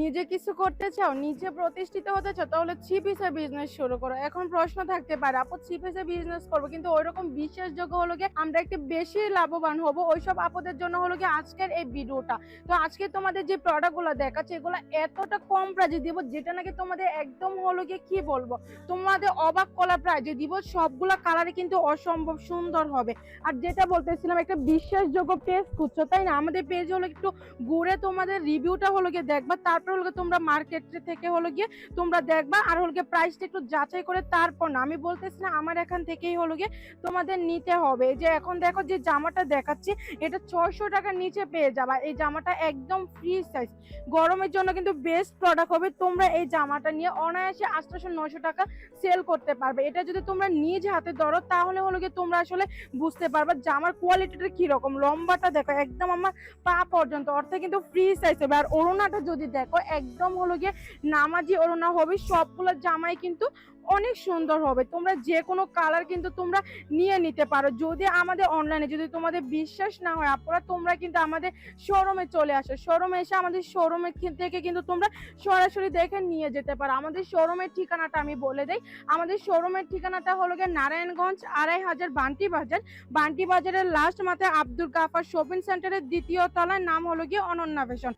নিজে কিছু করতে চাও, নিজে প্রতিষ্ঠিত হতে চাও, তাহলে থ্রি পিসের বিজনেস শুরু করো। এখন প্রশ্ন থাকতে পারে আপু থ্রি পিসের বিজনেস করবো কিন্তু ওইরকম বিশ্বাসযোগ্য হলো গিয়ে আমরা একটু বেশি লাভবান হবো, ওইসব আপুদের জন্য হলো গিয়ে আজকের এই ভিডিওটা। তো আজকে তোমাদের যে প্রোডাক্ট গুলো দেখাচ্ছে এগুলো এতটা কম প্রাইজে দিব যেটা নাকি তোমাদের একদম হলো গিয়ে কি বলবো, তোমাদের অবাক করা প্রাইজে দিব। সবগুলা কালারে কিন্তু অসম্ভব সুন্দর হবে। আর যেটা বলতেছিলাম একটা বিশ্বাসযোগ্য পেজ খুঁজছো তাই না, আমাদের পেজ হলো একটু ঘুরে তোমাদের রিভিউটা হলো গিয়ে দেখবা, তারপর হলো তোমরা মার্কেট থেকে হলো গিয়ে তোমরা দেখবা, আর হলো গিয়ে প্রাইসটা একটু যাচাই করে তারপর না, আমি বলতেছি না আমার এখান থেকেই হলো গিয়ে তোমাদের নিতে হবে। যে এখন দেখো যে জামাটা দেখাচ্ছি এটা 600 টাকার নিচে পেয়ে যাবা। এই জামাটা একদম ফ্রি সাইজ, গরমের জন্য কিন্তু বেস্ট প্রোডাক্ট হবে। তোমরা এই জামাটা নিয়ে অনায়াসে 800-900 টাকা সেল করতে পারবে। এটা যদি তোমরা নিজ হাতে ধরো তাহলে হলো গিয়ে তোমরা আসলে বুঝতে পারবা জামার কোয়ালিটিটা কিরকম। লম্বাটা দেখো একদম আমার পা পর্যন্ত, অর্থাৎ কিন্তু ফ্রি সাইজ হবে। আর ওড়নাটা যদি দেখো একদম হলো গিয়ে নামাজি ওড়না হবে। সবগুলো জামাই কিন্তু অনেক সুন্দর হবে। তোমরা যে কোনো কালার কিন্তু তোমরা নিয়ে নিতে পারো। যদি আমাদের অনলাইনে যদি তোমাদের বিশ্বাস না হয় আপনারা, তোমরা কিন্তু আমাদের শোরুমে চলে আসো। শোরুমে এসে আমাদের শোরুমে থেকে কিন্তু তোমরা সরাসরি দেখে নিয়ে যেতে পারো। আমাদের শোরুমের ঠিকানাটা আমি বলে দেই। আমাদের শোরুমের ঠিকানাটা হলো গিয়ে নারায়ণগঞ্জ 2500 বান্টি বাজার। বান্টি বাজারের লাস্ট মাথায় আব্দুল গাফার শপিং সেন্টারের দ্বিতীয় তলায়, নাম হলো গিয়ে অনন্যা ফ্যাশন।